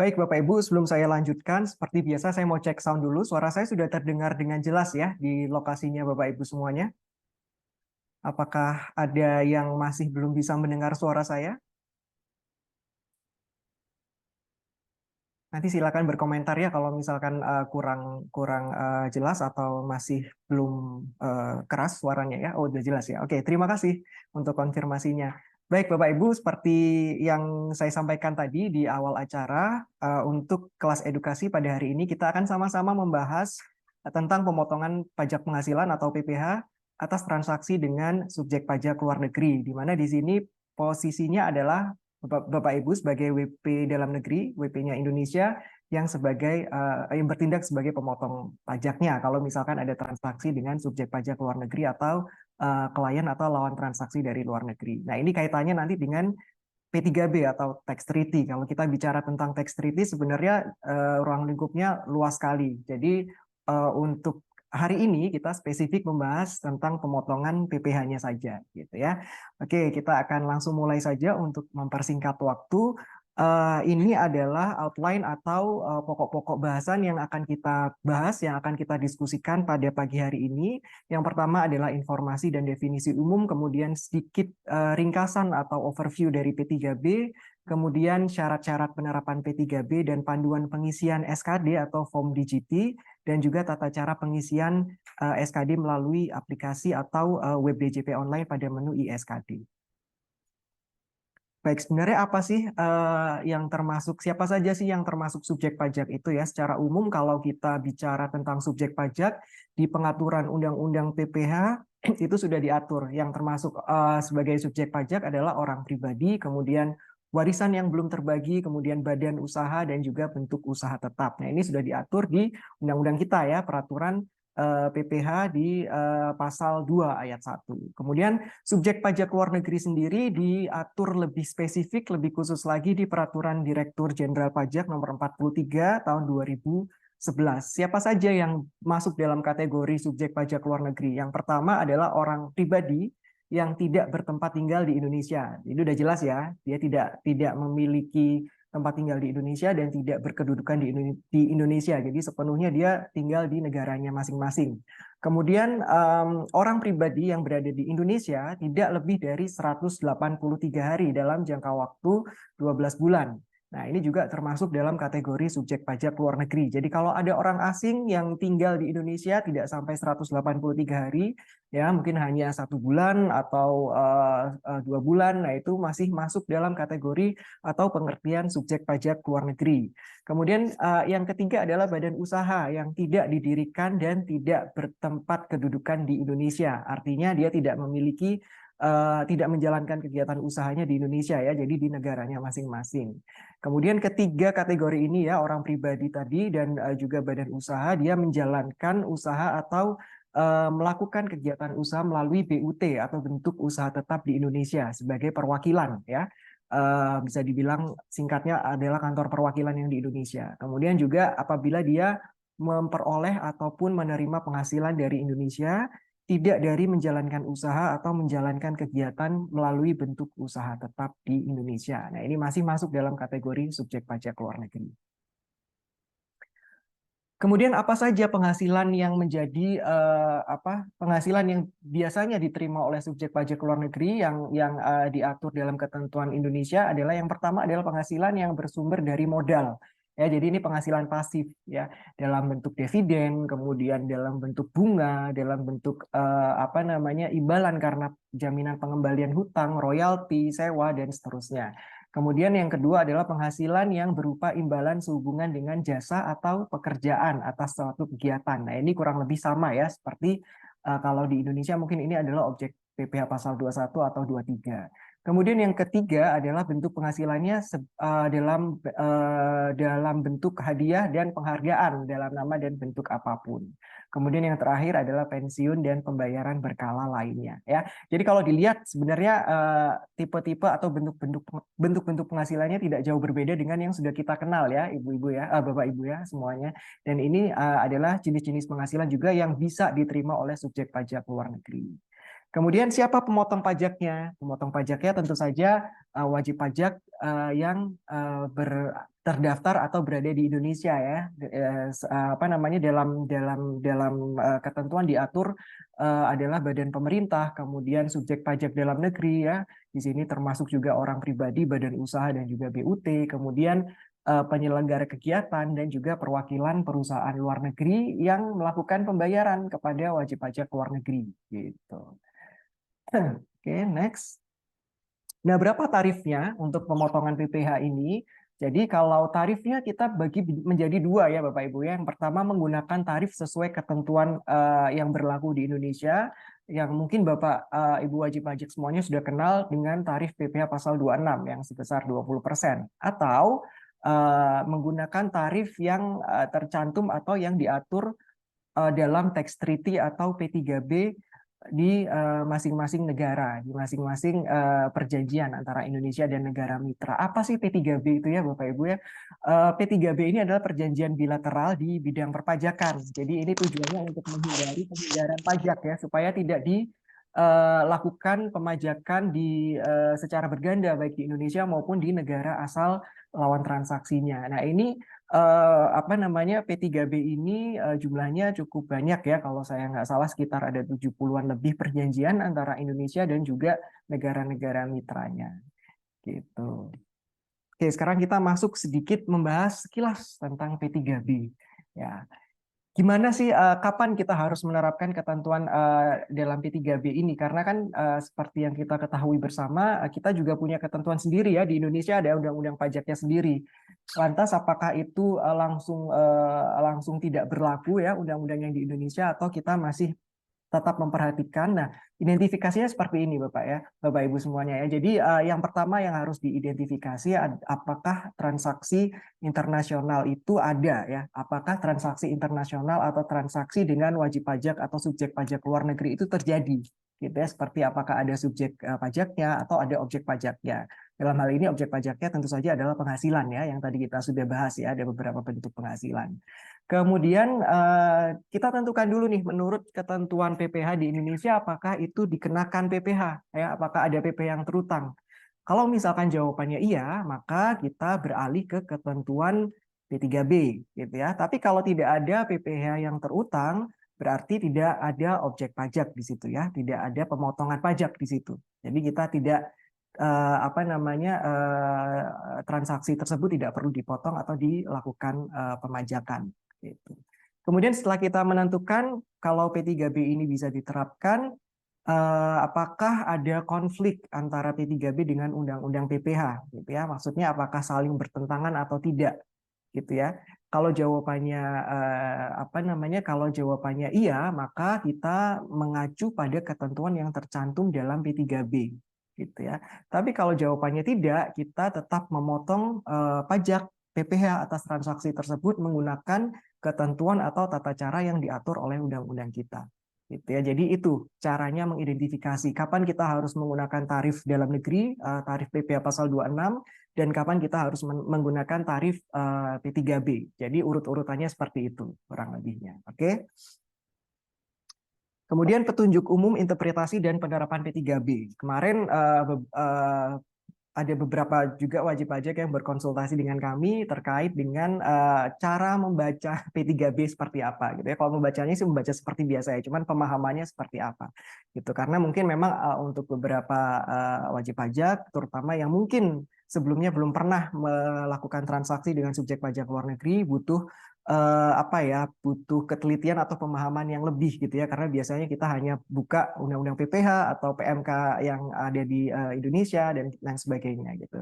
Baik, Bapak Ibu, sebelum saya lanjutkan, seperti biasa saya mau cek sound dulu. Suara saya sudah terdengar dengan jelas ya di lokasinya Bapak Ibu semuanya. Apakah ada yang masih belum bisa mendengar suara saya? Nanti silakan berkomentar ya kalau misalkan kurang kurang jelas atau masih belum keras suaranya ya. Oh, udah jelas ya. Oke, terima kasih untuk konfirmasinya. Baik, Bapak Ibu, seperti yang saya sampaikan tadi di awal acara, untuk kelas edukasi pada hari ini kita akan sama-sama membahas tentang pemotongan pajak penghasilan atau PPh atas transaksi dengan subjek pajak luar negeri, di mana di sini posisinya adalah Bapak Ibu sebagai WP dalam negeri, WP-nya Indonesia yang yang bertindak sebagai pemotong pajaknya kalau misalkan ada transaksi dengan subjek pajak luar negeri atau klien atau lawan transaksi dari luar negeri. Nah, ini kaitannya nanti dengan P3B atau tax treaty. Kalau kita bicara tentang tax treaty sebenarnya ruang lingkupnya luas sekali. Jadi untuk hari ini kita spesifik membahas tentang pemotongan PPh-nya saja gitu ya. Oke, kita akan langsung mulai saja untuk mempersingkat waktu. Ini adalah outline atau pokok-pokok bahasan yang akan kita bahas, yang akan kita diskusikan pada pagi hari ini. Yang pertama adalah informasi dan definisi umum, kemudian sedikit ringkasan atau overview dari P3B, kemudian syarat-syarat penerapan P3B dan panduan pengisian SKD atau form DGT, dan juga tata cara pengisian SKD melalui aplikasi atau web DJP online pada menu iSKD. Baik, sebenarnya apa sih yang termasuk, siapa saja sih yang termasuk subjek pajak itu ya? Secara umum kalau kita bicara tentang subjek pajak, di pengaturan Undang-Undang PPh itu sudah diatur. Yang termasuk sebagai subjek pajak adalah orang pribadi, kemudian warisan yang belum terbagi, kemudian badan usaha, dan juga bentuk usaha tetap. Nah, ini sudah diatur di Undang-Undang kita ya, peraturan PPh di pasal 2 ayat 1. Kemudian subjek pajak luar negeri sendiri diatur lebih spesifik, lebih khusus lagi di Peraturan Direktur Jenderal Pajak Nomor 43 Tahun 2011. Siapa saja yang masuk dalam kategori subjek pajak luar negeri? Yang pertama adalah orang pribadi yang tidak bertempat tinggal di Indonesia. Itu udah jelas ya, dia tidak memiliki tempat tinggal di Indonesia dan tidak berkedudukan di Indonesia. Jadi sepenuhnya dia tinggal di negaranya masing-masing. Kemudian orang pribadi yang berada di Indonesia tidak lebih dari 183 hari dalam jangka waktu 12 bulan. Nah, ini juga termasuk dalam kategori subjek pajak luar negeri. Jadi kalau ada orang asing yang tinggal di Indonesia tidak sampai 183 hari, ya mungkin hanya 1 bulan atau 2 bulan, nah itu masih masuk dalam kategori atau pengertian subjek pajak luar negeri. Kemudian yang ketiga adalah badan usaha yang tidak didirikan dan tidak bertempat kedudukan di Indonesia. Artinya dia tidak memiliki tidak menjalankan kegiatan usahanya di Indonesia ya, jadi di negaranya masing-masing. Kemudian ketiga kategori ini ya, orang pribadi tadi dan juga badan usaha, dia menjalankan usaha atau melakukan kegiatan usaha melalui BUT atau bentuk usaha tetap di Indonesia sebagai perwakilan ya. Bisa dibilang singkatnya adalah kantor perwakilan yang di Indonesia. Kemudian juga apabila dia memperoleh ataupun menerima penghasilan dari Indonesia, tidak dari menjalankan usaha atau menjalankan kegiatan melalui bentuk usaha tetap di Indonesia. Nah, ini masih masuk dalam kategori subjek pajak luar negeri. Kemudian apa saja penghasilan yang menjadi penghasilan yang biasanya diterima oleh subjek pajak luar negeri yang diatur dalam ketentuan Indonesia adalah yang pertama adalah penghasilan yang bersumber dari modal. Ya, jadi ini penghasilan pasif ya, dalam bentuk dividen, kemudian dalam bentuk bunga, dalam bentuk imbalan karena jaminan pengembalian hutang, royalti, sewa dan seterusnya. Kemudian yang kedua adalah penghasilan yang berupa imbalan sehubungan dengan jasa atau pekerjaan atas suatu kegiatan. Nah, ini kurang lebih sama ya, seperti kalau di Indonesia mungkin ini adalah objek PPh pasal 21 atau 23. Kemudian yang ketiga adalah bentuk penghasilannya dalam bentuk hadiah dan penghargaan dalam nama dan bentuk apapun. Kemudian yang terakhir adalah pensiun dan pembayaran berkala lainnya ya. Jadi kalau dilihat sebenarnya tipe-tipe atau bentuk-bentuk penghasilannya tidak jauh berbeda dengan yang sudah kita kenal ya, ibu-ibu ya, bapak ibu ya semuanya. Dan ini adalah jenis-jenis penghasilan juga yang bisa diterima oleh subjek pajak luar negeri. Kemudian siapa pemotong pajaknya? Pemotong pajaknya tentu saja wajib pajak yang terdaftar atau berada di Indonesia ya. Apa namanya dalam ketentuan diatur adalah badan pemerintah, kemudian subjek pajak dalam negeri ya. Di sini termasuk juga orang pribadi, badan usaha dan juga BUT, kemudian penyelenggara kegiatan dan juga perwakilan perusahaan luar negeri yang melakukan pembayaran kepada wajib pajak luar negeri gitu. Oke, next. Nah, berapa tarifnya untuk pemotongan PPh ini? Jadi kalau tarifnya kita bagi menjadi dua ya Bapak Ibu ya. Yang pertama menggunakan tarif sesuai ketentuan yang berlaku di Indonesia, yang mungkin Bapak Ibu wajib pajak semuanya sudah kenal dengan tarif PPh pasal 26 yang sebesar 20%. Atau menggunakan tarif yang tercantum atau yang diatur dalam tax treaty atau P3B di masing-masing negara, di masing-masing perjanjian antara Indonesia dan negara mitra. Apa sih P3B itu ya Bapak Ibu ya? P3B ini adalah perjanjian bilateral di bidang perpajakan. Jadi ini tujuannya untuk menghindari penghindaran pajak ya, supaya tidak dilakukan pemajakan secara berganda baik di Indonesia maupun di negara asal lawan transaksinya. Nah, ini apa namanya P3B ini jumlahnya cukup banyak ya, kalau saya nggak salah sekitar ada 70-an lebih perjanjian antara Indonesia dan juga negara-negara mitranya gitu. Oke, sekarang kita masuk sedikit membahas sekilas tentang P3B ya. Gimana sih kapan kita harus menerapkan ketentuan dalam P3B ini? Karena kan seperti yang kita ketahui bersama, kita juga punya ketentuan sendiri ya, di Indonesia ada undang-undang pajaknya sendiri. Lantas apakah itu langsung tidak berlaku ya undang-undang yang di Indonesia, atau kita masih tetap memperhatikan? Nah, identifikasinya seperti ini Bapak ya, Bapak Ibu semuanya ya. Jadi yang pertama yang harus diidentifikasi apakah transaksi internasional itu ada ya. Apakah transaksi internasional atau transaksi dengan wajib pajak atau subjek pajak luar negeri itu terjadi. Gitu ya, seperti apakah ada subjek pajaknya atau ada objek pajaknya. Dalam hal ini objek pajaknya tentu saja adalah penghasilan ya, yang tadi kita sudah bahas ya, ada beberapa bentuk penghasilan. Kemudian kita tentukan dulu nih menurut ketentuan PPh di Indonesia apakah itu dikenakan PPh ya, apakah ada PPh yang terutang. Kalau misalkan jawabannya iya, maka kita beralih ke ketentuan P3B gitu ya. Tapi kalau tidak ada PPh yang terutang, berarti tidak ada objek pajak di situ ya, tidak ada pemotongan pajak di situ. Jadi kita tidak apa namanya transaksi tersebut tidak perlu dipotong atau dilakukan pemajakan gitu. Kemudian setelah kita menentukan kalau P3B ini bisa diterapkan, apakah ada konflik antara P3B dengan Undang-Undang PPh gitu ya. Maksudnya apakah saling bertentangan atau tidak gitu ya. Kalau jawabannya apa namanya? Kalau jawabannya iya, maka kita mengacu pada ketentuan yang tercantum dalam P3B gitu ya. Tapi kalau jawabannya tidak, kita tetap memotong pajak PPh atas transaksi tersebut menggunakan ketentuan atau tata cara yang diatur oleh undang-undang kita. Gitu ya. Jadi itu caranya mengidentifikasi kapan kita harus menggunakan tarif dalam negeri, tarif PPh pasal 26, dan kapan kita harus menggunakan tarif P3B. Jadi urut-urutannya seperti itu kurang lebihnya. Oke. Kemudian petunjuk umum interpretasi dan penerapan P3B. Kemarin ada beberapa juga wajib pajak yang berkonsultasi dengan kami terkait dengan cara membaca P3B seperti apa gitu ya. Kalau membacanya sih membaca seperti biasa ya, cuman pemahamannya seperti apa gitu. Karena mungkin memang untuk beberapa wajib pajak terutama yang mungkin sebelumnya belum pernah melakukan transaksi dengan subjek pajak luar negeri butuh apa ya, butuh ketelitian atau pemahaman yang lebih gitu ya, karena biasanya kita hanya buka undang-undang PPh atau PMK yang ada di Indonesia dan lain sebagainya gitu.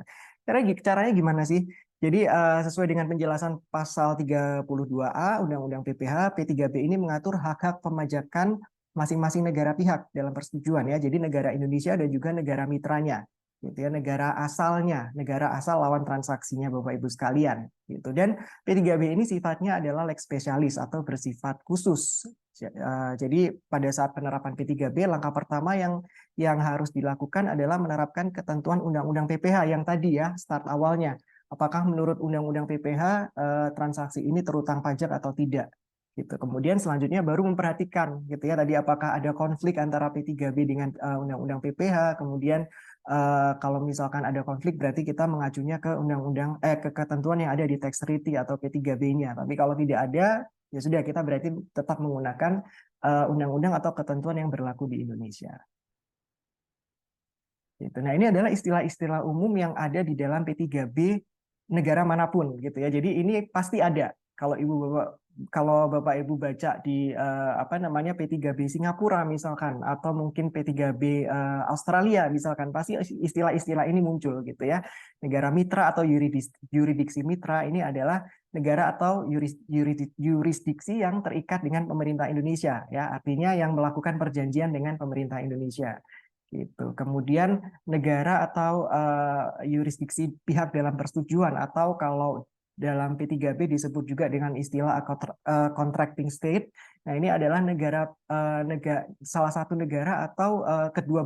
Caranya gimana sih? Jadi sesuai dengan penjelasan pasal 32A Undang-Undang PPh, P3B ini mengatur hak-hak pemajakan masing-masing negara pihak dalam persetujuan ya. Jadi negara Indonesia dan juga negara mitranya gitu ya, negara asalnya, negara asal lawan transaksinya Bapak Ibu sekalian gitu. Dan P3B ini sifatnya adalah lex spesialis atau bersifat khusus. Jadi pada saat penerapan P3B, langkah pertama yang harus dilakukan adalah menerapkan ketentuan Undang-Undang PPh yang tadi ya, start awalnya. Apakah menurut Undang-Undang PPh transaksi ini terutang pajak atau tidak? Gitu. Kemudian selanjutnya baru memperhatikan gitu ya, tadi apakah ada konflik antara P3B dengan Undang-Undang PPh, kemudian kalau misalkan ada konflik berarti kita mengacunya ke undang-undang ke ketentuan yang ada di tax treaty atau P3B-nya. Tapi kalau tidak ada, ya sudah kita berarti tetap menggunakan undang-undang atau ketentuan yang berlaku di Indonesia. Gitu. Nah, ini adalah istilah-istilah umum yang ada di dalam P3B negara manapun gitu ya. Jadi ini pasti ada. Kalau Bapak Ibu baca di apa namanya P3B Singapura misalkan atau mungkin P3B Australia misalkan pasti istilah-istilah ini muncul gitu ya. Negara mitra atau yurisdiksi mitra ini adalah negara atau yurisdiksi yang terikat dengan pemerintah Indonesia ya. Artinya yang melakukan perjanjian dengan pemerintah Indonesia. Gitu. Kemudian negara atau yurisdiksi pihak dalam persetujuan atau kalau dalam P3B disebut juga dengan istilah contracting state. Nah, ini adalah salah satu negara atau kedua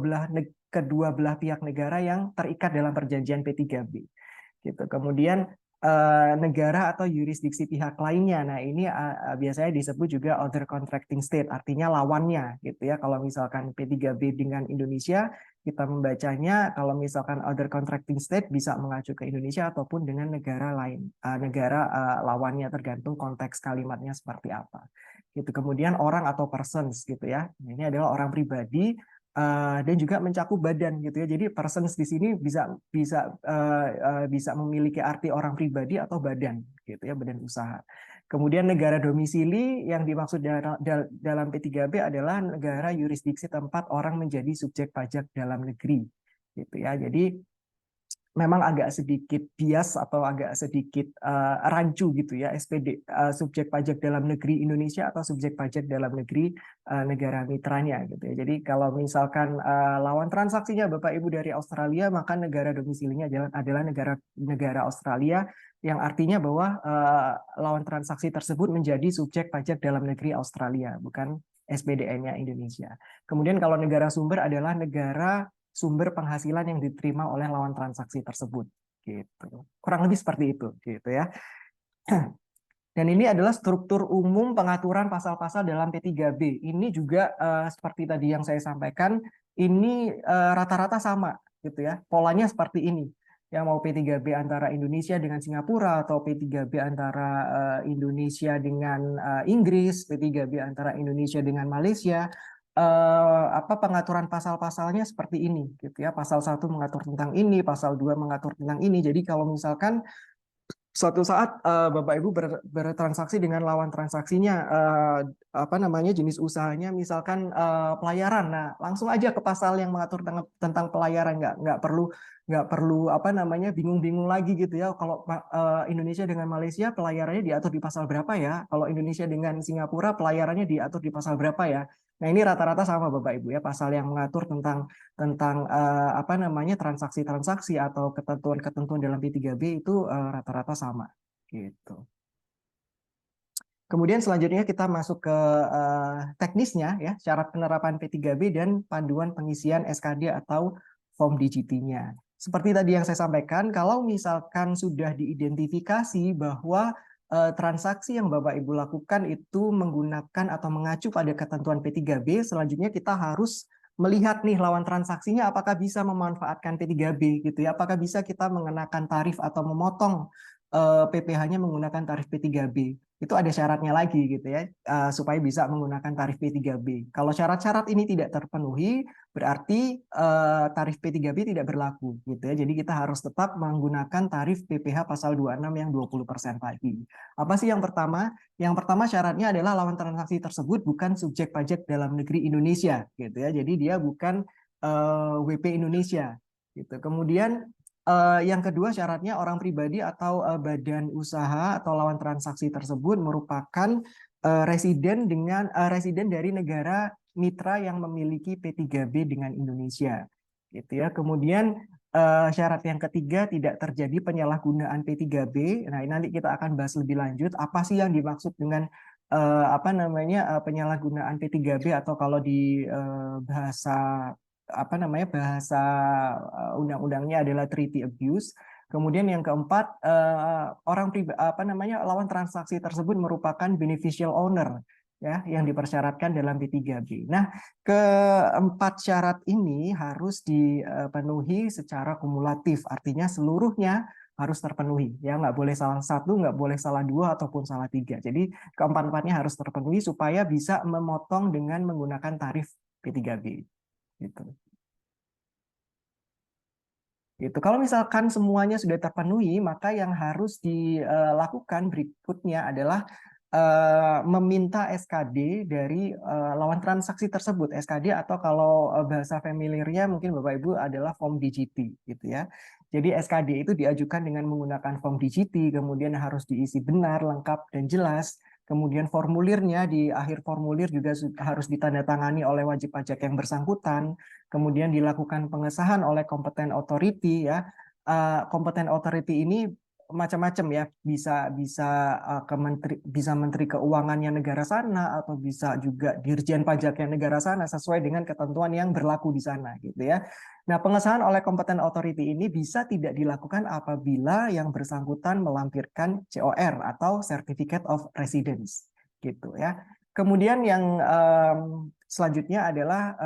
belah pihak negara yang terikat dalam perjanjian P3B. Gitu. Kemudian negara atau yurisdiksi pihak lainnya. Nah, ini biasanya disebut juga other contracting state, artinya lawannya gitu ya. Kalau misalkan P3B dengan Indonesia, kita membacanya kalau misalkan other contracting state bisa mengacu ke Indonesia ataupun dengan negara lain, negara lawannya tergantung konteks kalimatnya seperti apa. Gitu. Kemudian orang atau persons gitu ya. Ini adalah orang pribadi dan juga mencakup badan gitu ya. Jadi persons di sini bisa memiliki arti orang pribadi atau badan gitu ya, badan usaha. Kemudian negara domisili yang dimaksud dalam P3B adalah negara yurisdiksi tempat orang menjadi subjek pajak dalam negeri gitu ya. Jadi memang agak sedikit bias atau agak sedikit rancu gitu ya SPD subjek pajak dalam negeri Indonesia atau subjek pajak dalam negeri negara mitranya gitu ya. Jadi kalau misalkan lawan transaksinya Bapak Ibu dari Australia maka negara domisilinya adalah negara Australia yang artinya bahwa lawan transaksi tersebut menjadi subjek pajak dalam negeri Australia bukan SPDN-nya Indonesia. Kemudian kalau negara sumber adalah negara sumber penghasilan yang diterima oleh lawan transaksi tersebut gitu. Kurang lebih seperti itu gitu ya. Dan ini adalah struktur umum pengaturan pasal-pasal dalam P3B. Ini juga seperti tadi yang saya sampaikan, ini rata-rata sama gitu ya. Polanya seperti ini. Yang mau P3B antara Indonesia dengan Singapura atau P3B antara Indonesia dengan Inggris, P3B antara Indonesia dengan Malaysia, pengaturan pasal-pasalnya seperti ini gitu ya. Pasal 1 mengatur tentang ini, pasal 2 mengatur tentang ini. Jadi kalau misalkan suatu saat Bapak Ibu bertransaksi dengan lawan transaksinya jenis usahanya misalkan pelayaran. Nah, langsung aja ke pasal yang mengatur tentang pelayaran, nggak perlu bingung-bingung lagi gitu ya. Kalau Indonesia dengan Malaysia pelayarannya diatur di pasal berapa ya? Kalau Indonesia dengan Singapura pelayarannya diatur di pasal berapa ya? Nah, ini rata-rata sama Bapak Ibu ya, pasal yang mengatur tentang transaksi-transaksi atau ketentuan-ketentuan dalam P3B itu rata-rata sama gitu. Kemudian selanjutnya kita masuk ke teknisnya ya, syarat penerapan P3B dan panduan pengisian SKD atau form DGT-nya. Seperti tadi yang saya sampaikan, kalau misalkan sudah diidentifikasi bahwa transaksi yang Bapak Ibu lakukan itu menggunakan atau mengacu pada ketentuan P3B, selanjutnya kita harus melihat nih lawan transaksinya apakah bisa memanfaatkan P3B gitu ya, apakah bisa kita mengenakan tarif atau memotong PPh-nya menggunakan tarif P3B. Itu ada syaratnya lagi gitu ya, supaya bisa menggunakan tarif P3B. Kalau syarat-syarat ini tidak terpenuhi, berarti tarif P3B tidak berlaku gitu ya. Jadi kita harus tetap menggunakan tarif PPh pasal 26 yang 20% tadi. Apa sih yang pertama? Yang pertama syaratnya adalah lawan transaksi tersebut bukan subjek pajak dalam negeri Indonesia gitu ya. Jadi dia bukan WP Indonesia gitu. Kemudian yang kedua syaratnya orang pribadi atau badan usaha atau lawan transaksi tersebut merupakan residen dari negara mitra yang memiliki P3B dengan Indonesia gitu ya. Kemudian syarat yang ketiga tidak terjadi penyalahgunaan P3B. Nah, nanti kita akan bahas lebih lanjut apa sih yang dimaksud dengan penyalahgunaan P3B atau kalau di bahasa bahasa undang-undangnya adalah treaty abuse. Kemudian yang keempat lawan transaksi tersebut merupakan beneficial owner ya yang dipersyaratkan dalam P3B. Nah, keempat syarat ini harus dipenuhi secara kumulatif, artinya seluruhnya harus terpenuhi, ya nggak boleh salah satu, nggak boleh salah dua ataupun salah tiga. Jadi keempat-empatnya harus terpenuhi supaya bisa memotong dengan menggunakan tarif P3B. Gitu. Gitu. Kalau misalkan semuanya sudah terpenuhi, maka yang harus dilakukan berikutnya adalah meminta SKD dari lawan transaksi tersebut. SKD atau kalau bahasa familiarnya mungkin Bapak Ibu adalah form DGT gitu ya. Jadi SKD itu diajukan dengan menggunakan form DGT, kemudian harus diisi benar, lengkap dan jelas. Kemudian formulirnya di akhir formulir juga harus ditandatangani oleh wajib pajak yang bersangkutan. Kemudian dilakukan pengesahan oleh competent authority ya. Competent authority ini macam-macam ya, bisa bisa ke menteri, bisa menteri keuangannya negara sana atau bisa juga dirjen pajaknya negara sana sesuai dengan ketentuan yang berlaku di sana gitu ya. Nah, pengesahan oleh competent authority ini bisa tidak dilakukan apabila yang bersangkutan melampirkan COR atau Certificate of Residence gitu ya. Kemudian yang selanjutnya adalah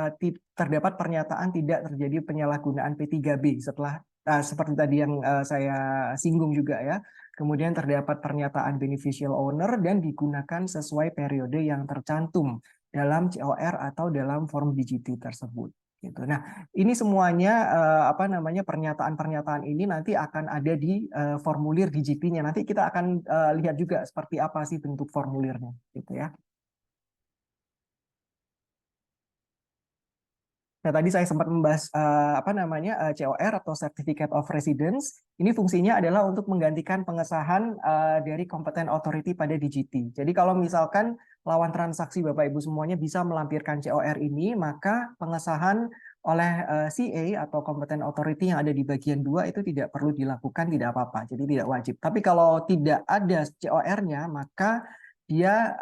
terdapat pernyataan tidak terjadi penyalahgunaan P3B setelah seperti tadi yang saya singgung juga ya. Kemudian terdapat pernyataan beneficial owner dan digunakan sesuai periode yang tercantum dalam COR atau dalam form DGT tersebut. Gitu. Nah, ini semuanya apa namanya pernyataan-pernyataan ini nanti akan ada di formulir DGT-nya. Nanti kita akan lihat juga seperti apa sih bentuk formulirnya, gitu ya. Nah, tadi saya sempat membahas apa namanya COR atau Certificate of Residence. Ini fungsinya adalah untuk menggantikan pengesahan dari competent authority pada DGT. Jadi kalau misalkan lawan transaksi Bapak Ibu semuanya bisa melampirkan COR ini, maka pengesahan oleh CA atau competent authority yang ada di bagian 2 itu tidak perlu dilakukan, tidak apa-apa. Jadi tidak wajib. Tapi kalau tidak ada COR-nya, maka dia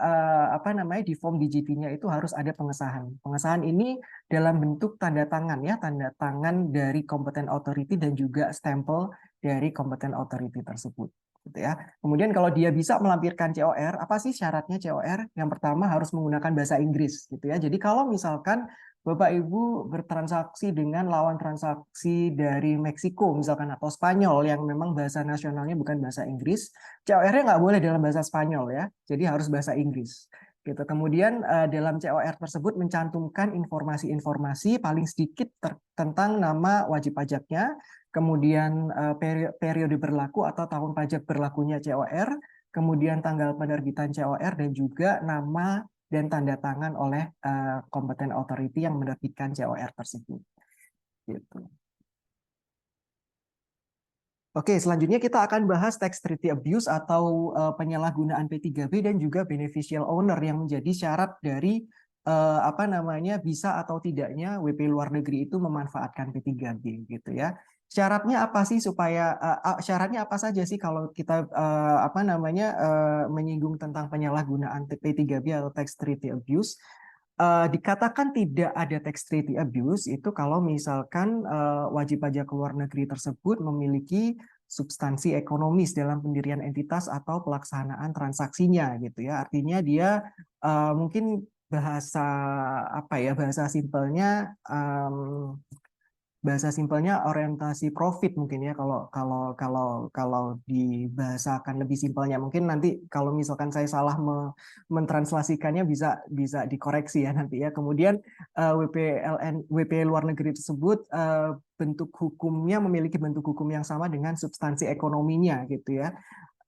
apa namanya di form DGT-nya itu harus ada pengesahan. Pengesahan ini dalam bentuk tanda tangan ya, tanda tangan dari competent authority dan juga stempel dari competent authority tersebut. Gitu ya. Kemudian kalau dia bisa melampirkan COR, apa sih syaratnya COR? Yang pertama harus menggunakan bahasa Inggris gitu ya. Jadi kalau misalkan Bapak Ibu bertransaksi dengan lawan transaksi dari Meksiko misalkan atau Spanyol yang memang bahasa nasionalnya bukan bahasa Inggris, COR-nya nggak boleh dalam bahasa Spanyol ya. Jadi harus bahasa Inggris gitu. Kemudian dalam COR tersebut mencantumkan informasi-informasi paling sedikit tentang nama wajib pajaknya, kemudian periode berlaku atau tahun pajak berlakunya COR, kemudian tanggal penerbitan COR dan juga nama dan tanda tangan oleh competent authority yang menerbitkan COR tersebut. Gitu. Oke, selanjutnya kita akan bahas tax treaty abuse atau penyalahgunaan P3B dan juga beneficial owner yang menjadi syarat dari apa namanya bisa atau tidaknya WP luar negeri itu memanfaatkan P3B gitu ya. Syaratnya apa sih supaya syaratnya apa saja sih kalau kita apa namanya menyinggung tentang penyalahgunaan P3B atau tax treaty abuse? Dikatakan tidak ada tax treaty abuse itu kalau misalkan wajib pajak luar negeri tersebut memiliki substansi ekonomis dalam pendirian entitas atau pelaksanaan transaksinya gitu ya. Artinya dia mungkin bahasa apa ya bahasa simpelnya bahasa simpelnya orientasi profit mungkin ya kalau dibahasakan lebih simpelnya mungkin nanti kalau misalkan saya salah mentranslasikannya bisa bisa dikoreksi ya nanti ya. Kemudian WP luar negeri tersebut bentuk hukumnya memiliki bentuk hukum yang sama dengan substansi ekonominya gitu ya.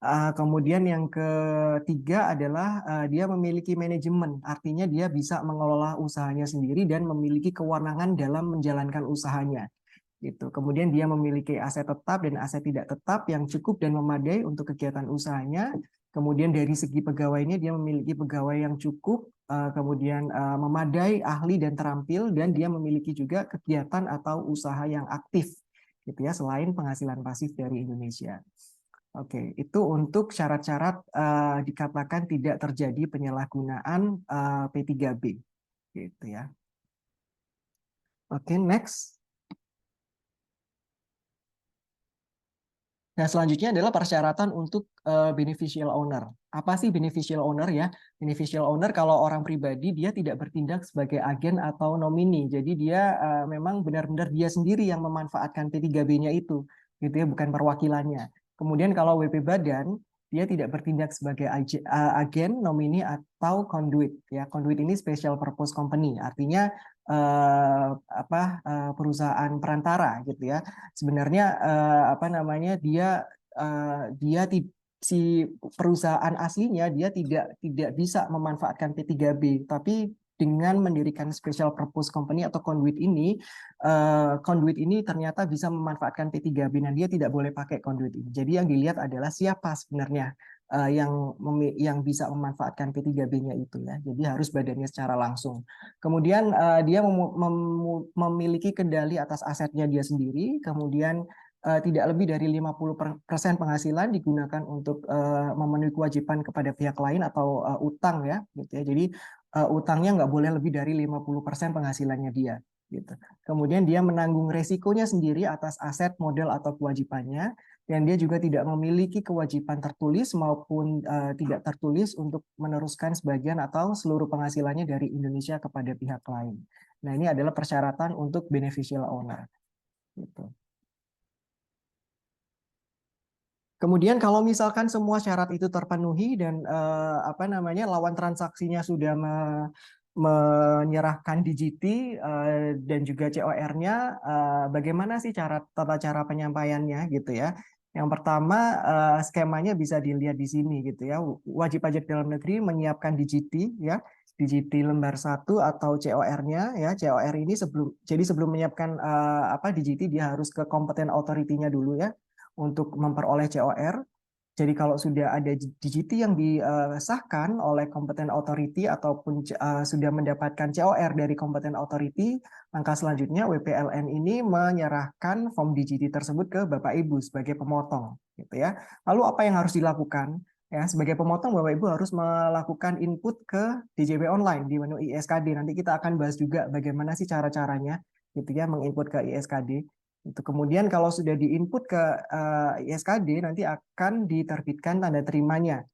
Kemudian yang ketiga adalah dia memiliki manajemen, artinya dia bisa mengelola usahanya sendiri dan memiliki kewenangan dalam menjalankan usahanya. Gitu. Kemudian dia memiliki aset tetap dan aset tidak tetap yang cukup dan memadai untuk kegiatan usahanya. Kemudian dari segi pegawainya dia memiliki pegawai yang cukup, kemudian memadai, ahli dan terampil, dan dia memiliki juga kegiatan atau usaha yang aktif, gitu ya, selain penghasilan pasif dari Indonesia. Oke, itu untuk syarat-syarat dikatakan tidak terjadi penyalahgunaan P3B, gitu ya. Oke, next. Nah, selanjutnya adalah persyaratan untuk beneficial owner. Apa sih beneficial owner ya? Beneficial owner kalau orang pribadi dia tidak bertindak sebagai agen atau nomini. Jadi dia memang benar-benar dia sendiri yang memanfaatkan P3B-nya itu, gitu ya, bukan perwakilannya. Kemudian kalau WP Badan dia tidak bertindak sebagai agen, nomini atau conduit ya. Conduit ini special purpose company. Artinya perusahaan perantara gitu ya. Sebenarnya apa namanya dia si perusahaan aslinya dia tidak bisa memanfaatkan P3B, tapi dengan mendirikan special purpose company atau conduit ini ternyata bisa memanfaatkan P3B dan dia tidak boleh pakai conduit ini. Jadi yang dilihat adalah siapa sebenarnya yang bisa memanfaatkan P3B-nya itu ya. Jadi harus badannya secara langsung. Kemudian dia memiliki kendali atas asetnya dia sendiri, kemudian tidak lebih dari 50% penghasilan digunakan untuk memenuhi kewajiban kepada pihak lain atau utang ya, gitu ya. Jadi utangnya nggak boleh lebih dari 50% penghasilannya dia, gitu. Kemudian dia menanggung resikonya sendiri atas aset, modal atau kewajibannya, dan dia juga tidak memiliki kewajiban tertulis maupun tidak tertulis untuk meneruskan sebagian atau seluruh penghasilannya dari Indonesia kepada pihak lain. Nah, ini adalah persyaratan untuk beneficial owner. Gitu. Kemudian kalau misalkan semua syarat itu terpenuhi dan lawan transaksinya sudah menyerahkan DGT dan juga COR-nya, bagaimana sih tata cara penyampaiannya gitu ya? Yang pertama skemanya bisa dilihat di sini gitu ya. Wajib pajak dalam negeri menyiapkan DGT ya. DGT lembar 1 atau COR-nya ya. COR ini sebelum menyiapkan DGT dia harus ke kompeten authority-nya dulu ya untuk memperoleh COR. Jadi kalau sudah ada DGT yang disahkan oleh kompeten authority ataupun sudah mendapatkan COR dari kompeten authority, langkah selanjutnya WPLN ini menyerahkan form DGT tersebut ke Bapak Ibu sebagai pemotong, gitu ya. Lalu apa yang harus dilakukan? Ya, sebagai pemotong Bapak Ibu harus melakukan input ke DJP online di menu ISKD. Nanti kita akan bahas juga bagaimana sih cara-caranya, gitu ya, menginput ke ISKD. Itu kemudian kalau sudah diinput ke ISKD nanti akan diterbitkan tanda terimanya.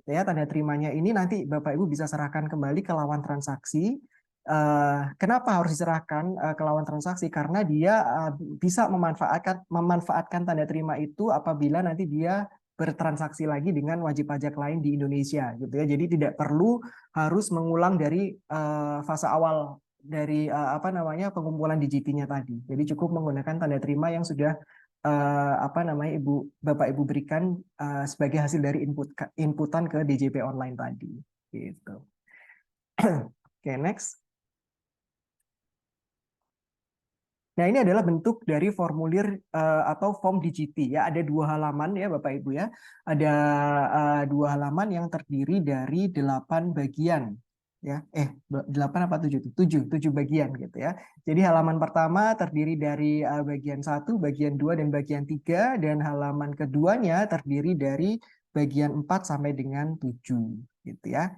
Ya, tanda terimanya ini nanti Bapak Ibu bisa serahkan kembali ke lawan transaksi. Kenapa harus diserahkan ke lawan transaksi? Karena dia bisa memanfaatkan tanda terima itu apabila nanti dia bertransaksi lagi dengan wajib pajak lain di Indonesia, gitu ya. Jadi tidak perlu harus mengulang dari fase awal dari pengumpulan DGT-nya tadi. Jadi cukup menggunakan tanda terima yang sudah Bapak Ibu berikan sebagai hasil dari inputan ke DJP online tadi. Gitu. Oke, next. Nah, ini adalah bentuk dari formulir atau form DGT ya. Ada 2 halaman ya Bapak Ibu ya. Ada 2 halaman yang terdiri dari 8 bagian ya. 8 apa 7? 7 bagian gitu ya. Jadi halaman pertama terdiri dari bagian 1, bagian 2 dan bagian 3, dan halaman keduanya terdiri dari bagian 4 sampai dengan 7 gitu ya.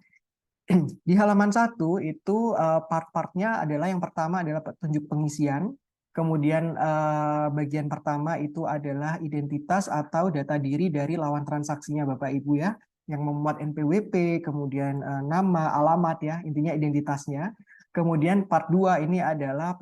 Di halaman 1 itu part-partnya adalah yang pertama adalah petunjuk pengisian. Kemudian bagian pertama itu adalah identitas atau data diri dari lawan transaksinya Bapak Ibu ya, yang memuat NPWP, kemudian nama, alamat ya, intinya identitasnya. Kemudian part 2 ini adalah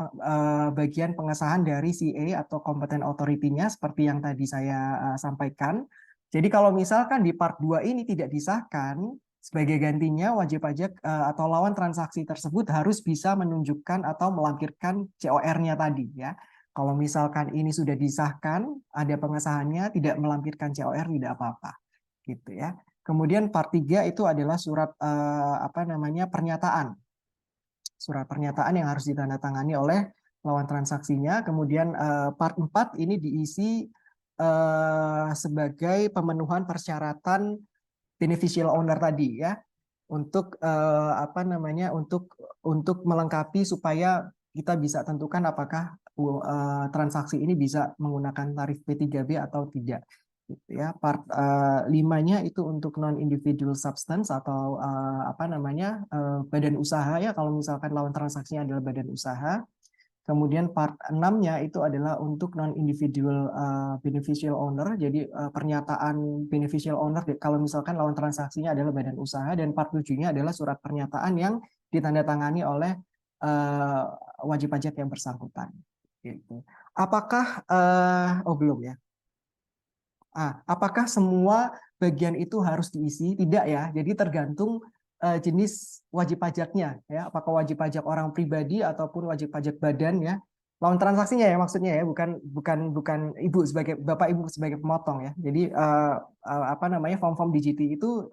bagian pengesahan dari CA atau Competent Authority-nya seperti yang tadi saya sampaikan. Jadi kalau misalkan di part 2 ini tidak disahkan, sebagai gantinya, wajib pajak atau lawan transaksi tersebut harus bisa menunjukkan atau melampirkan COR-nya tadi ya. Kalau misalkan ini sudah disahkan, ada pengesahannya, tidak melampirkan COR tidak apa-apa, gitu ya. Kemudian part 3 itu adalah surat pernyataan. Surat pernyataan yang harus ditandatangani oleh lawan transaksinya. Kemudian part 4 ini diisi sebagai pemenuhan persyaratan beneficial owner tadi ya, untuk untuk melengkapi supaya kita bisa tentukan apakah transaksi ini bisa menggunakan tarif P3B atau tidak gitu ya. Part 5-nya itu untuk non individual substance atau badan usaha ya, kalau misalkan lawan transaksinya adalah badan usaha. Kemudian part 6-nya itu adalah untuk non-individual beneficial owner. Jadi pernyataan beneficial owner kalau misalkan lawan transaksinya adalah badan usaha, dan part 7-nya adalah surat pernyataan yang ditandatangani oleh wajib pajak yang bersangkutan. Gitu. Apakah oh belum ya? Apakah semua bagian itu harus diisi? Tidak ya. Jadi tergantung jenis wajib pajaknya ya. Apakah wajib pajak orang pribadi ataupun wajib pajak badan ya. Lawan transaksinya ya maksudnya ya, bukan ibu sebagai bapak ibu sebagai pemotong ya. Jadi apa namanya form-form DGT itu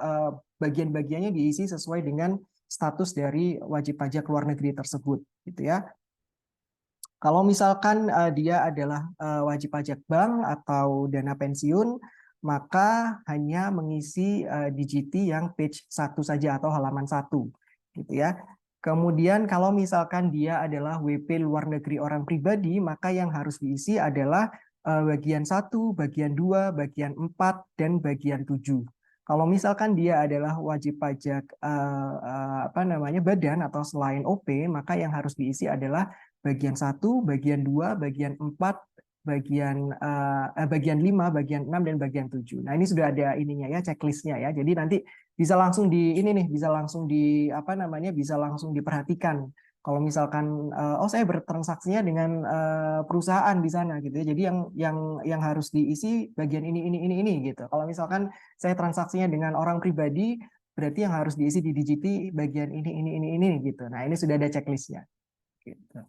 bagian-bagiannya diisi sesuai dengan status dari wajib pajak luar negeri tersebut gitu ya. Kalau misalkan dia adalah wajib pajak bank atau dana pensiun, maka hanya mengisi DGT yang page 1 saja atau halaman 1 gitu ya. Kemudian kalau misalkan dia adalah WP luar negeri orang pribadi, maka yang harus diisi adalah bagian 1, bagian 2, bagian 4, dan bagian 7. Kalau misalkan dia adalah wajib pajak apa namanya badan atau selain OP, maka yang harus diisi adalah bagian 1, bagian 2, bagian 4, bagian 5, bagian 6, dan bagian 7. Nah, ini sudah ada ininya ya, checklistnya ya. Jadi nanti bisa langsung di ini nih, bisa langsung di apa namanya, bisa langsung diperhatikan. Kalau misalkan oh saya bertransaksinya dengan perusahaan di sana gitu ya. Jadi yang harus diisi bagian ini gitu. Kalau misalkan saya transaksinya dengan orang pribadi, berarti yang harus diisi di DGT bagian ini gitu. Nah, ini sudah ada checklistnya gitu.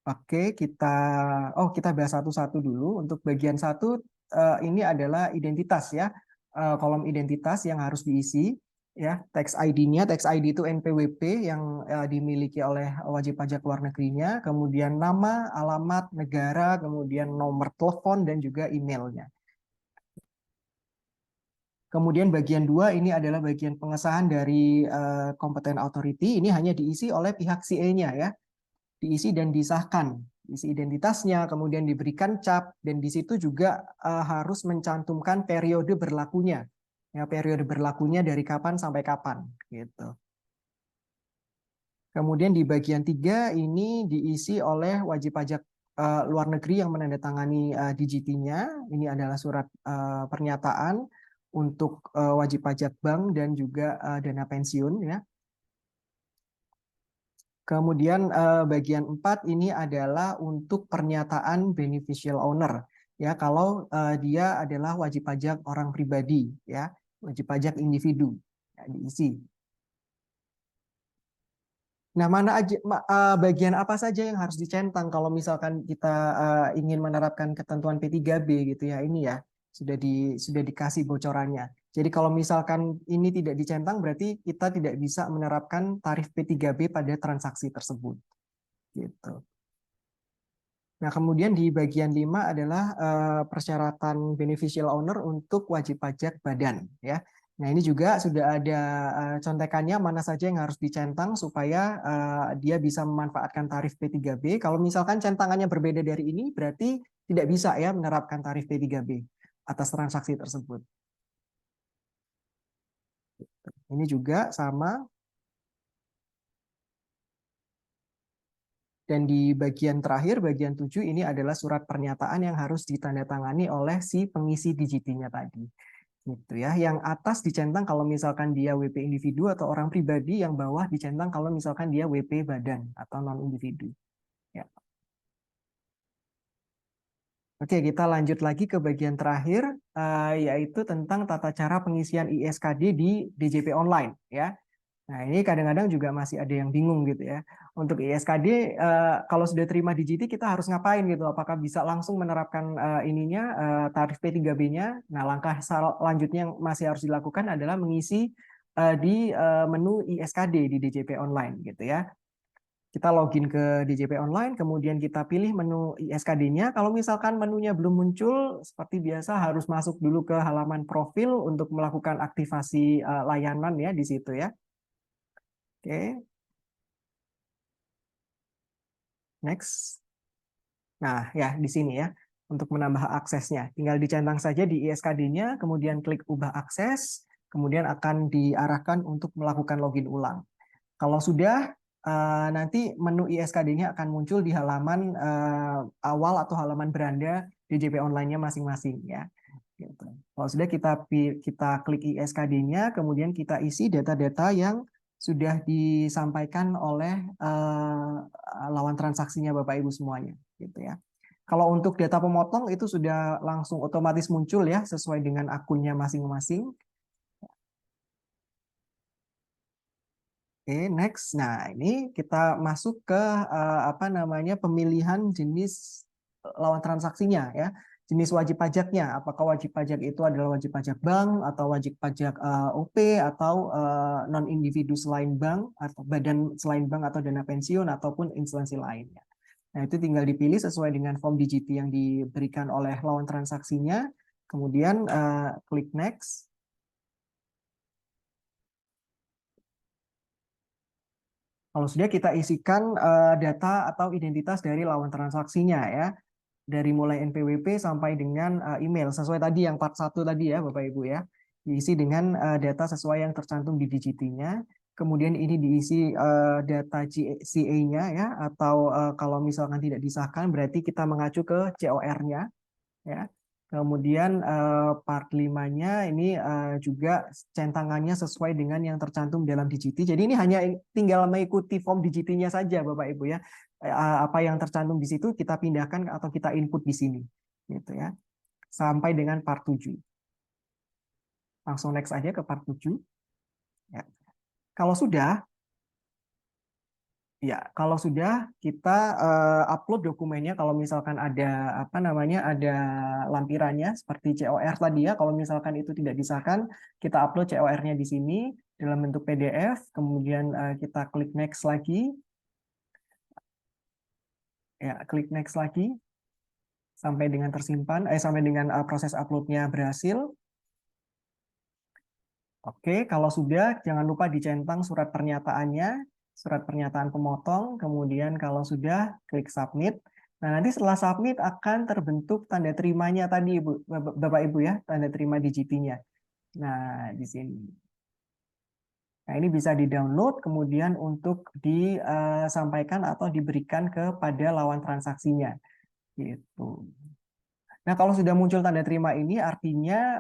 Oke, kita bahas satu-satu dulu. Untuk bagian 1 ini adalah identitas ya. Kolom identitas yang harus diisi ya, tax ID-nya. Tax ID itu NPWP yang dimiliki oleh wajib pajak luar negerinya, kemudian nama, alamat, negara, kemudian nomor telepon dan juga emailnya. Kemudian bagian 2 ini adalah bagian pengesahan dari competent authority. Ini hanya diisi oleh pihak CA-nya ya, diisi dan disahkan, isi identitasnya, kemudian diberikan cap, dan di situ juga harus mencantumkan periode berlakunya, ya periode berlakunya dari kapan sampai kapan, gitu. Kemudian di bagian 3 ini diisi oleh wajib pajak luar negeri yang menandatangani DGT-nya. Ini adalah surat pernyataan untuk wajib pajak bank dan juga dana pensiun ya. Kemudian bagian 4 ini adalah untuk pernyataan beneficial owner. Ya, kalau dia adalah wajib pajak orang pribadi, ya, wajib pajak individu, ya, diisi. Nah, bagian apa saja yang harus dicentang kalau misalkan kita ingin menerapkan ketentuan P3B gitu ya, ini ya sudah dikasih bocorannya. Jadi kalau misalkan ini tidak dicentang, berarti kita tidak bisa menerapkan tarif P3B pada transaksi tersebut. Gitu. Nah, kemudian di bagian 5 adalah persyaratan beneficial owner untuk wajib pajak badan ya. Nah, ini juga sudah ada contekannya mana saja yang harus dicentang supaya dia bisa memanfaatkan tarif P3B. Kalau misalkan centangannya berbeda dari ini, berarti tidak bisa ya menerapkan tarif P3B atas transaksi tersebut. Ini juga sama. Dan di bagian terakhir, bagian 7, ini adalah surat pernyataan yang harus ditandatangani oleh si pengisi DGT-nya tadi. Gitu ya. Yang atas dicentang kalau misalkan dia WP individu atau orang pribadi, yang bawah dicentang kalau misalkan dia WP badan atau non-individu. Ya. Oke, kita lanjut lagi ke bagian terakhir, yaitu tentang tata cara pengisian ISKD di DJP online. Ya. Nah, ini kadang-kadang juga masih ada yang bingung gitu ya. Untuk ISKD, kalau sudah terima DGT, kita harus ngapain gitu? Apakah bisa langsung menerapkan tarif P3B-nya? Nah, langkah selanjutnya yang masih harus dilakukan adalah mengisi di menu ISKD di DJP online gitu ya. Kita login ke DJP online, kemudian kita pilih menu ISKD-nya. Kalau misalkan menunya belum muncul, seperti biasa harus masuk dulu ke halaman profil untuk melakukan aktivasi layanan ya di situ ya. Oke, next. Nah, ya di sini ya, untuk menambah aksesnya. Tinggal dicentang saja di ISKD-nya, kemudian klik ubah akses, kemudian akan diarahkan untuk melakukan login ulang. Kalau sudah, nanti menu ISKD-nya akan muncul di halaman awal atau halaman beranda DJP online-nya masing-masing ya. Gitu. Kalau sudah kita klik ISKD-nya, kemudian kita isi data-data yang sudah disampaikan oleh lawan transaksinya Bapak Ibu semuanya, gitu ya. Kalau untuk data pemotong itu sudah langsung otomatis muncul ya sesuai dengan akunnya masing-masing. Oke, next. Nah, ini kita masuk ke apa namanya pemilihan jenis lawan transaksinya ya. Jenis wajib pajaknya, apakah wajib pajak itu adalah wajib pajak bank atau wajib pajak OP atau non individu selain bank atau badan selain bank atau dana pensiun ataupun instansi lainnya. Nah, itu tinggal dipilih sesuai dengan form DGT yang diberikan oleh lawan transaksinya. Kemudian klik next. Kalau sudah kita isikan data atau identitas dari lawan transaksinya ya, dari mulai NPWP sampai dengan email sesuai tadi yang part 1 tadi ya Bapak Ibu ya. Diisi dengan data sesuai yang tercantum di DGT-nya. Kemudian ini diisi data CA-nya ya, atau kalau misalkan tidak disahkan berarti kita mengacu ke COR-nya ya. Kemudian part 5-nya ini juga centangannya sesuai dengan yang tercantum dalam DGT. Jadi ini hanya tinggal mengikuti form DGT-nya saja Bapak Ibu ya. Apa yang tercantum di situ kita pindahkan atau kita input di sini gitu ya. Sampai dengan part 7. Langsung next aja ke part 7. Ya. Kalau sudah ya, kalau sudah kita upload dokumennya, kalau misalkan ada apa namanya, ada lampirannya seperti COR tadi ya, kalau misalkan itu tidak disahkan, kita upload COR-nya di sini dalam bentuk PDF, kemudian kita klik next lagi, ya klik next lagi sampai dengan tersimpan, sampai dengan proses uploadnya berhasil. Oke, kalau sudah jangan lupa dicentang surat pernyataannya, surat pernyataan pemotong, kemudian kalau sudah klik submit. Nah, nanti setelah submit akan terbentuk tanda terimanya tadi Ibu, Bapak Ibu ya, tanda terima DGT-nya. Nah, di sini. Nah, ini bisa di-download kemudian untuk disampaikan atau diberikan kepada lawan transaksinya. Gitu. Nah, kalau sudah muncul tanda terima ini, artinya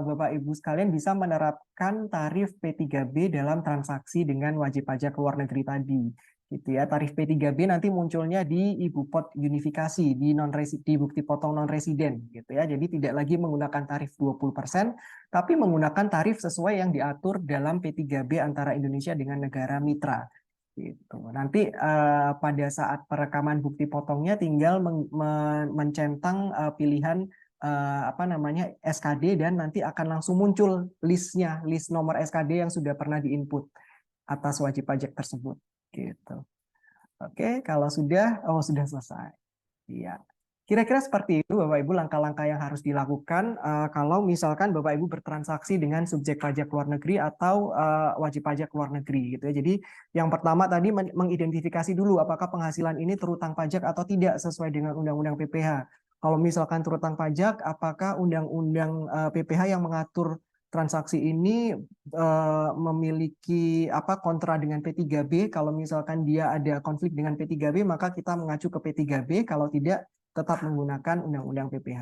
Bapak Ibu sekalian bisa menerapkan tarif P3B dalam transaksi dengan wajib pajak luar negeri tadi. Gitu ya. Tarif P3B nanti munculnya di Ibu Pot Unifikasi, di bukti potong non-residen. Gitu ya. Jadi tidak lagi menggunakan tarif 20%, tapi menggunakan tarif sesuai yang diatur dalam P3B antara Indonesia dengan negara mitra. Gitu. Nanti pada saat perekaman bukti potongnya tinggal mencentang pilihan apa namanya SKD dan nanti akan langsung muncul listnya, list nomor SKD yang sudah pernah diinput atas wajib pajak tersebut. Gitu. Oke, kalau sudah, oh sudah selesai. Iya. Kira-kira seperti itu Bapak Ibu langkah-langkah yang harus dilakukan kalau misalkan Bapak Ibu bertransaksi dengan subjek pajak luar negeri atau wajib pajak luar negeri gitu ya. Jadi yang pertama tadi mengidentifikasi dulu apakah penghasilan ini terutang pajak atau tidak sesuai dengan Undang-Undang PPh. Kalau misalkan terutang pajak, apakah Undang-Undang PPh yang mengatur transaksi ini memiliki apa kontra dengan P3B. Kalau misalkan dia ada konflik dengan P3B, maka kita mengacu ke P3B. Kalau tidak, tetap menggunakan Undang-Undang PPh.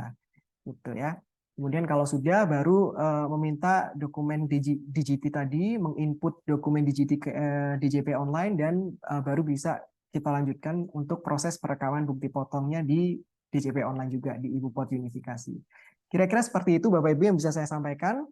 Gitu ya. Kemudian kalau sudah baru meminta dokumen DGT tadi, menginput dokumen DGT ke DJP online dan baru bisa kita lanjutkan untuk proses perekaman bukti potongnya di DJP online juga di Ibu Pot Unifikasi. Kira-kira seperti itu Bapak Ibu yang bisa saya sampaikan.